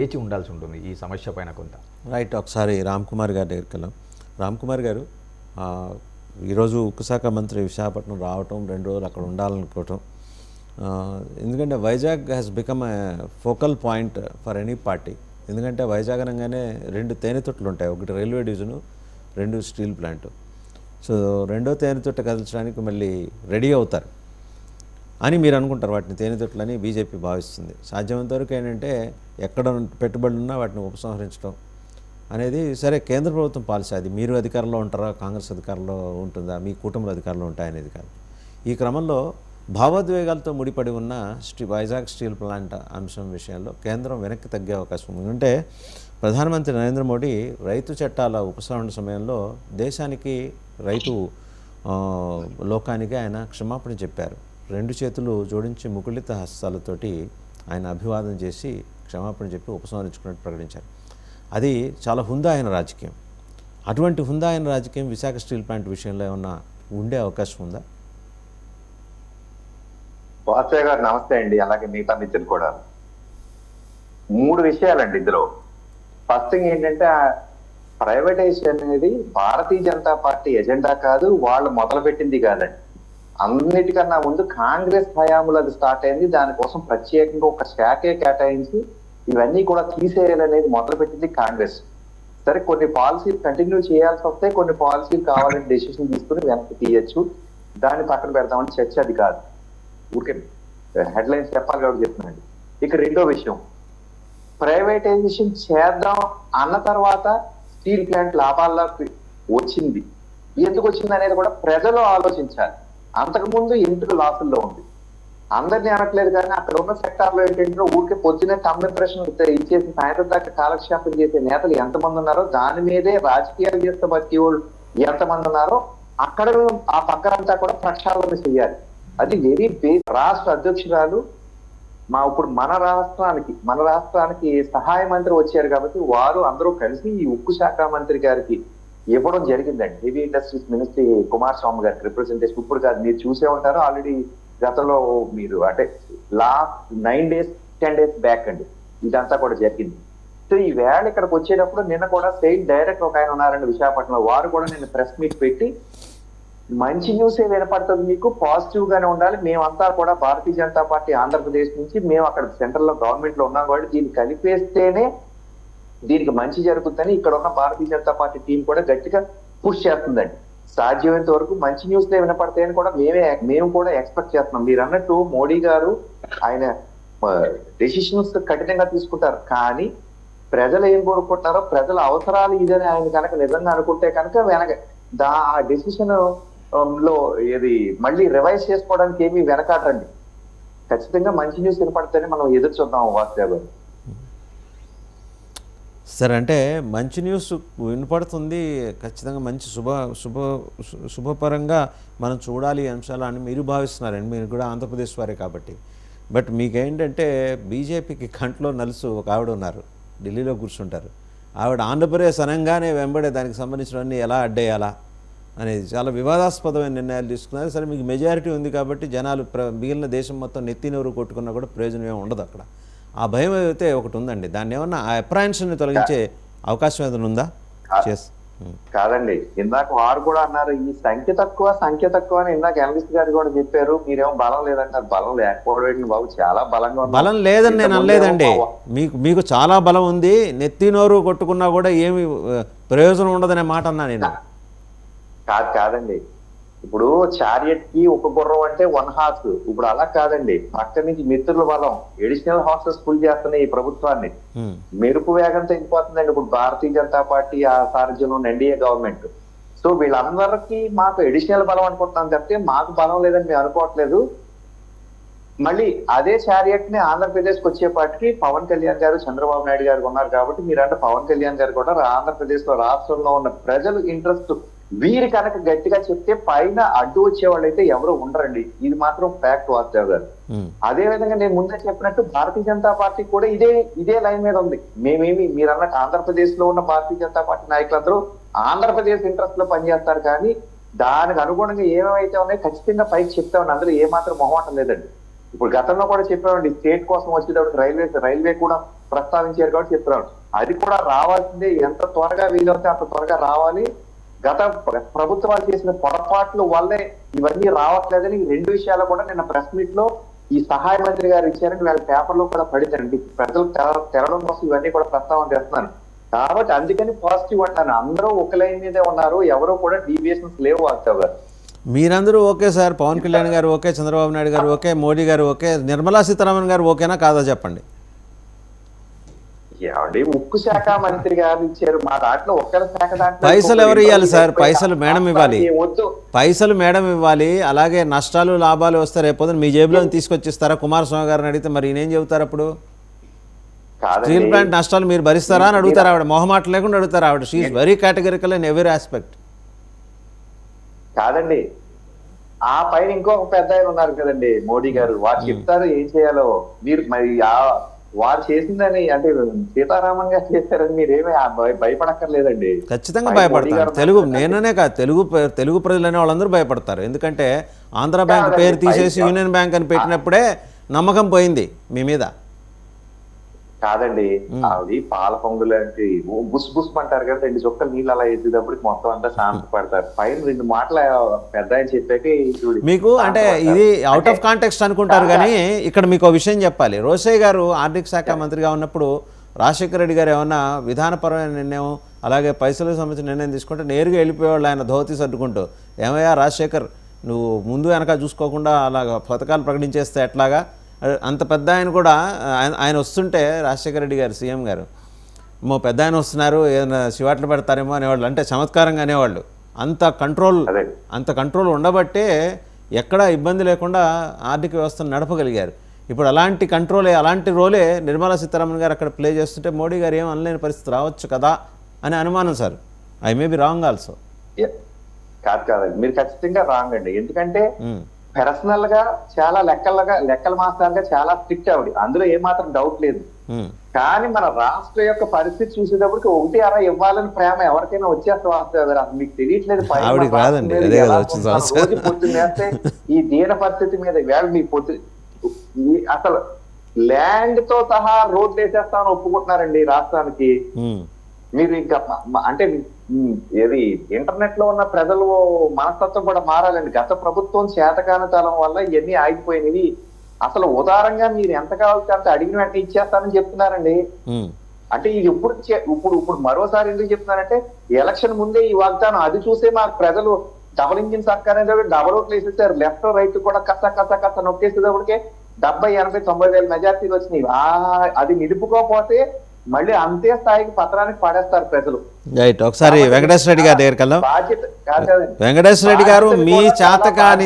వేచి ఉండాల్సి ఉంటుంది ఈ సమస్య పైన కొంత. రైట్. ఒకసారి రామ్ కుమార్ గారి దగ్గరికి వెళ్దాం. రామ్ కుమార్ గారు, ఈరోజు ఉక్కు శాఖ మంత్రి విశాఖపట్నం రావటం, 2 రోజులు అక్కడ ఉండాలనుకోవటం, ఎందుకంటే Vizag has become a focal point for any party. ఎందుకంటే వైజాగ్ అనగానే 2 తేనెతొట్లు ఉంటాయి, ఒకటి railway division, 2 steel plant. So 2వ తేనెతొట్టు కదల్చడానికి మళ్ళీ రెడీ అవుతారు అని మీరు అనుకుంటారు. వాటిని తేనెతొట్లని బీజేపీ భావిస్తుంది. సాధ్యమైనంత వరకు ఏంటంటే ఎక్కడ పెట్టుబడులు ఉన్నా వాటిని ఉపసంహరించడం అనేది సరే కేంద్ర ప్రభుత్వం పాలసీ. అది మీరు అధికారంలో ఉంటారా, కాంగ్రెస్ అధికారంలో ఉంటుందా, మీ కుటుంబ అధికారంలో ఉంటాయనేది కాదు. ఈ క్రమంలో భావోద్వేగాలతో ముడిపడి ఉన్న వైజాగ్ స్టీల్ ప్లాంట్ అంశం విషయంలో కేంద్రం వెనక్కి తగ్గే అవకాశం ఉంది. ఎందుకంటే ప్రధానమంత్రి నరేంద్ర మోడీ రైతు చట్టాల ఉపసంహరణ సమయంలో దేశానికి, రైతు లోకానికి ఆయన క్షమాపణ చెప్పారు. 2 చేతులు జోడించి ముకుళిత హస్తాలతోటి ఆయన అభివాదం చేసి క్షమాపణ చెప్పి ఉపసంహరించుకున్నట్టు ప్రకటించారు. అది చాలా హుందా అయిన రాజకీయం. అటువంటి హుందా అయిన రాజకీయం విశాఖ స్టీల్ ప్లాంట్ విషయంలో ఏమన్నా ఉండే అవకాశం ఉందా? వాసయ్య గారు నమస్తే అండి. అలాగే మిగతా మిత్రులు కూడా. 3 విషయాలండి ఇందులో. ఫస్ట్ థింగ్ ఏంటంటే ప్రైవేటైజేషన్ అనేది భారతీయ జనతా పార్టీ ఎజెండా కాదు, వాళ్ళు మొదలు పెట్టింది కాదండి. అన్నిటికన్నా ముందు కాంగ్రెస్ హయాంలో అది స్టార్ట్ అయింది. దానికోసం ప్రత్యేకంగా ఒక శాఖే కేటాయించి ఇవన్నీ కూడా తీసేయాలనేది మొదలు పెట్టింది కాంగ్రెస్. సరే, కొన్ని పాలసీలు కంటిన్యూ చేయాల్సి వస్తే కొన్ని పాలసీలు కావాలని డెసిషన్ తీసుకుని వెనక్కి తీయచ్చు, దాన్ని పక్కన పెడతామని చర్చ అది కాదు. ఊరికే హెడ్లైన్స్ చెప్పాలి కాబట్టి చెప్తున్నాండి. ఇక 2వ విషయం, ప్రైవేటైజేషన్ చేద్దాం అన్న తర్వాత స్టీల్ ప్లాంట్ లాభాల్లోకి వచ్చింది. ఎందుకు వచ్చింది అనేది కూడా ప్రజలు ఆలోచించాలి. అంతకుముందు ఎందుకు లాసుల్లో ఉంది అందరినీ అనట్లేదు, కానీ అక్కడ ఉన్న సెక్టార్లో ఏంటంటే ఊరికే పొద్దునే తమ్ ఇంప్రెషన్ ఇచ్చేసి సాయంత్రం దాకా కాలక్షేపం చేసే నేతలు ఎంతమంది ఉన్నారో, దాని మీదే రాజకీయాలు చేస్తే బతికే వాళ్ళు ఎంతమంది ఉన్నారో అక్కడ ఆ పక్కనంతా కూడా ప్రక్షాళన చేయాలి. అది వెరీ బేస్. రాష్ట్ర అధ్యక్షురాలు ఇప్పుడు మన రాష్ట్రానికి సహాయ మంత్రి వచ్చారు కాబట్టి వారు అందరూ కలిసి ఈ ఉక్కు శాఖ మంత్రి గారికి ఇవ్వడం జరిగిందండి. హెవీ ఇండస్ట్రీస్ మినిస్ట్రీ కుమారస్వామి గారికి రిప్రజెంటేషన్. ఇప్పుడు కాదు, మీరు చూసే ఉంటారు ఆల్రెడీ, గతంలో మీరు అంటే లాస్ట్ 9 days 10 days బ్యాక్ అండి ఇదంతా కూడా జరిగింది. సో ఈ వేళ ఇక్కడికి వచ్చేటప్పుడు నిన్న కూడా స్టేట్ డైరెక్టర్ ఒక ఆయన ఉన్నారండి విశాఖపట్నంలో, వారు కూడా నిన్న ప్రెస్ మీట్ పెట్టి మంచి న్యూసే వినపడుతుంది, మీకు పాజిటివ్ గానే ఉండాలి, మేమంతా కూడా భారతీయ జనతా పార్టీ ఆంధ్రప్రదేశ్ నుంచి మేము అక్కడ సెంట్రల్ లో గవర్నమెంట్ లో ఉన్నాం కాబట్టి దీన్ని కలిపేస్తేనే దీనికి మంచి జరుగుతుందని ఇక్కడ ఉన్న భారతీయ జనతా పార్టీ టీం కూడా గట్టిగా పుష్ చేస్తుందండి. సాధ్యమైనంత వరకు మంచి న్యూస్లే వినపడతాయని కూడా మేము కూడా ఎక్స్పెక్ట్ చేస్తున్నాం. మీరు అన్నట్టు మోడీ గారు ఆయన డెసిషన్స్ కఠినంగా తీసుకుంటారు, కానీ ప్రజలు ఏం కోరుకుంటారో, ప్రజల అవసరాలు ఇదని ఆయన కనుక నిజంగా అనుకుంటే కనుక ఆ డెసిషన్ లో ఏది మళ్ళీ రివైజ్ చేసుకోవడానికి ఏమీ వెనకాటండి. ఖచ్చితంగా మంచి న్యూస్ వినపడితేనే మనం ఎదురు చూద్దాం వాసుదేవ్ గారు. సరే, అంటే మంచి న్యూస్ వినపడుతుంది, ఖచ్చితంగా మంచి శుభపరంగా మనం చూడాలి అంశాలు అని మీరు భావిస్తున్నారండి. మీరు కూడా ఆంధ్రప్రదేశ్ వారే కాబట్టి. బట్ మీకేంటంటే బీజేపీకి కంట్లో నలుసు ఒక ఆవిడ ఉన్నారు, ఢిల్లీలో కూర్చుంటారు. ఆవిడ ఆంధ్రప్రదేశ్ అనగానే వెంబడే దానికి సంబంధించినవన్నీ ఎలా అడ్డేయాలా అనేది చాలా వివాదాస్పదమైన నిర్ణయాలు తీసుకున్నారు. సరే, మీకు మెజారిటీ ఉంది కాబట్టి జనాలు మిగిలిన దేశం మొత్తం నెత్తినెవరు కొట్టుకున్నా కూడా ప్రయోజనం ఏమి ఉండదు అక్కడ. ఆ భయం అయితే ఒకటి ఉందండి. దాన్ని ఏమన్నా ఆ అప్రహెన్షన్ తొలగించే అవకాశం ఏదైనా ఉందా? కాదండి, ఇందాక వారు కూడా అన్నారు ఈ సంఖ్య తక్కువ అని. ఇందాక అనలిస్ట్ గారు కూడా చెప్పారు, మీరేమో బలం లేదంటారు. బలం లేకపోవడం బాబు, చాలా బలంగా ఉంది. బలం లేదని నేను అనలేదండి. మీకు చాలా బలం ఉంది, నెత్తినోరు కొట్టుకున్నా కూడా ఏమి ప్రయోజనం ఉండదనే మాట అన్నా నేను. కాదండి, ఇప్పుడు చారియట్ కి ఒక గుర్రం అంటే 1 horse. ఇప్పుడు అలా కాదండి, పక్క నుంచి మిత్రుల బలం ఎడిషనల్ హార్సెస్ ఫుల్ చేస్తున్నాయి ఈ ప్రభుత్వాన్ని. మెరుపు వేగంతో వెళ్ళిపోతుందండి ఇప్పుడు భారతీయ జనతా పార్టీ ఆ సారథ్యంలో ఎన్డీఏ గవర్నమెంట్. సో వీళ్ళందరికీ మాకు ఎడిషనల్ బలం అనుకుంటున్నాం తప్పితే మాకు బలం లేదని మేము అనుకోవట్లేదు. మళ్ళీ అదే చారియట్ ని ఆంధ్రప్రదేశ్కి వచ్చేపాటికి పవన్ కళ్యాణ్ గారు, చంద్రబాబు నాయుడు గారు ఉన్నారు కాబట్టి మీరంటే పవన్ కళ్యాణ్ గారు కూడా ఆంధ్రప్రదేశ్ లో రాష్ట్రంలో ఉన్న ప్రజలు ఇంట్రెస్ట్ వీరి కనుక గట్టిగా చెప్తే పైన అడ్డు వచ్చే వాళ్ళు అయితే ఎవరు ఉండరండి. ఇది మాత్రం ఫ్యాక్ట్ వాసుదేవ్ గారు. అదే విధంగా నేను ముందే చెప్పినట్టు భారతీయ జనతా పార్టీ కూడా ఇదే లైన్ మీద ఉంది. మీరు అన్నట్టు ఆంధ్రప్రదేశ్ లో ఉన్న భారతీయ జనతా పార్టీ నాయకులందరూ ఆంధ్రప్రదేశ్ ఇంట్రెస్ట్ లో పనిచేస్తారు, కానీ దానికి అనుగుణంగా ఏమేమైతే ఉన్నాయో ఖచ్చితంగా పైకి చెప్తామని అందులో ఏమాత్రం మొహమాటం లేదండి. ఇప్పుడు గతంలో కూడా చెప్పామండి, స్టేట్ కోసం వచ్చేటప్పుడు రైల్వే కూడా ప్రస్తావించారు కాబట్టి చెప్తున్నాను. అది కూడా రావాల్సిందే, ఎంత త్వరగా వీలవుతే అంత త్వరగా రావాలి. గత ప్రభుత్వాలు చేసిన పొరపాట్ల వల్లే ఇవన్నీ రావట్లేదని ఈ రెండు విషయాలు కూడా నిన్న ప్రెస్ మీట్ లో ఈ సహాయ మంత్రి గారు ఇచ్చారని వాళ్ళ పేపర్ లో కూడా పడిందండి. ప్రజలు తెరడం కోసం ఇవన్నీ కూడా ప్రస్తావన చేస్తున్నాను కాబట్టి అందుకని పాజిటివ్ అంటాను. అందరూ ఒక లైన్ మీదే ఉన్నారు, ఎవరో కూడా డీవియేషన్స్ లేవు వాస్తవ్ గారు. మీరందరూ ఓకే సార్, పవన్ కళ్యాణ్ గారు ఓకే, చంద్రబాబు నాయుడు గారు ఓకే, మోడీ గారు ఓకే, నిర్మలా సీతారామన్ గారు ఓకేనా కాదా చెప్పండి. ఏమండి ఉక్కు శాఖ మంత్రి గారు ఇచ్చారు, మా దాంట్లో ఒక్కరి శాఖ దాంట్లో పైసలు ఎవరు ఇవ్వాలి సార్? పైసలు మేడం ఇవ్వాలి, వద్దు పైసలు మేడం ఇవ్వాలి. అలాగే నష్టాలు లాభాలు వస్తే రేపు మీ జేబులో తీసుకొచ్చిస్తారా? కుమారస్వామి గారిని అడిగితే మరి ఈయనేం చెబుతారు అప్పుడు? స్టీల్ ప్లాంట్ నష్టాలు మీరు భరిస్తారా అని అడుగుతారు ఆవిడ, మొహమాట లేకుండా అడుగుతారు ఆవిడ. She's very categorical in every aspect. కాదండి, ఆ పైన ఇంకొక పెద్ద ఆయన ఉన్నారు కదండి మోడీ గారు, వారు చెప్తారు ఏం చేయాలో. మీరు మరి వారు చేసిందని అంటే సీతారామన్ గారు చేశారని మీరేమీ భయపడక్కర్లేదండి. ఖచ్చితంగా భయపడతారు. తెలుగు నేననే కాదు, తెలుగు ప్రజలు అనే వాళ్ళందరూ భయపడతారు. ఎందుకంటే ఆంధ్ర బ్యాంక్ పేరు తీసేసి యూనియన్ బ్యాంక్ అని పెట్టినప్పుడే నమ్మకం పోయింది మీ మీద. కాదండి, ఆవిడ పాల పొంగులాంటి బుస్ బుస్ అంటారు కదా, 2 చుక్కలు నీళ్ళు అలా వేసేటప్పటికి మొత్తం అంతా శాంతి పడతారు. పైన 2 మాటలు పెద్ద ఆయన చెప్పాక మీకు అంటే ఇది అవుట్ ఆఫ్ కాంటెక్స్ట్ అనుకుంటారు. కానీ ఇక్కడ మీకు ఒక విషయం చెప్పాలి. రోసయ్య గారు ఆర్థిక శాఖ మంత్రిగా ఉన్నప్పుడు రాజశేఖర రెడ్డి గారు ఏమన్నా విధానపరమైన నిర్ణయం అలాగే పైసలకు సంబంధించిన నిర్ణయం తీసుకుంటే నేరుగా వెళ్ళిపోయేవాళ్ళు ఆయన ధోతి సర్దుకుంటూ. ఏమయ్యా రాజశేఖర్, నువ్వు ముందు వెనక చూసుకోకుండా అలాగ పథకాలు ప్రకటించేస్తే ఎట్లాగా? అంత పెద్ద ఆయన కూడా ఆయన వస్తుంటే రాజశేఖర రెడ్డి గారు సీఎం గారు పెద్ద ఆయన వస్తున్నారు ఏదైనా శివాట్లు పెడతారేమో అనేవాళ్ళు, అంటే చమత్కారంగా అనేవాళ్ళు. అంత కంట్రోల్ ఉండబట్టే ఎక్కడా ఇబ్బంది లేకుండా ఆర్థిక వ్యవస్థను నడపగలిగారు. ఇప్పుడు అలాంటి అలాంటి రోలే నిర్మలా సీతారామన్ గారు అక్కడ ప్లే చేస్తుంటే మోడీ గారు ఏం అనలేని పరిస్థితి రావచ్చు కదా అనే అనుమానం sir. I may be wrong also. కాదండి, మీరు ఖచ్చితంగా రాంగ్ అండి. ఎందుకంటే పర్సనల్ గా చాలా లెక్కల మాస్టర్గా చాలా స్ట్రిక్ట్ ఆవిడ, అందులో ఏమాత్రం డౌట్ లేదు. కానీ మన రాష్ట్ర యొక్క పరిస్థితి చూసేటప్పటికి 1 అర ఇవ్వాలని ప్రేమ ఎవరికైనా వచ్చేస్తా అసలు మీకు తెలియట్లేదు. రోజు పొద్దున్నేస్తే ఈ దీన పరిస్థితి మీద వేళ మీ అసలు ల్యాండ్ తో సహా రోడ్లు వేసేస్తామని ఒప్పుకుంటున్నారండి రాష్ట్రానికి. మీరు ఇంకా అంటే ఏది ఇంటర్నెట్ లో ఉన్న ప్రజలు మనస్తత్వం కూడా మారాలండి. గత ప్రభుత్వం చేతకానితనం వల్ల ఇవన్నీ ఆగిపోయినవి. అసలు ఉదారంగా మీరు ఎంత కావాల్సి అంత అడిగిన వెంటనే ఇచ్చేస్తానని చెప్తున్నారండి. అంటే ఇది ఇప్పుడు మరోసారి ఎందుకు చెప్తున్నారంటే ఎలక్షన్ ముందే ఈ వాగ్దానం, అది చూసే మా ప్రజలు డబుల్ ఇంజిన్ సర్కార్ అనేది డబుల్ ఓట్లు వేసేసారు. లెఫ్ట్ రైట్ కూడా కచ్చ నొక్కేసేటప్పటికే 70, 80, 90 వేల మెజార్టీలు వచ్చినాయి. అది నిలుపుకోకపోతే మళ్ళీ అంతే స్థాయికి పత్రానికి పడేస్తారు ప్రజలు. ఒకసారి వెంకటేశ్వర రెడ్డి గారి దగ్గరికి వెళ్దాం. వెంకటేశ్వర రెడ్డి గారు మీ చేతకాని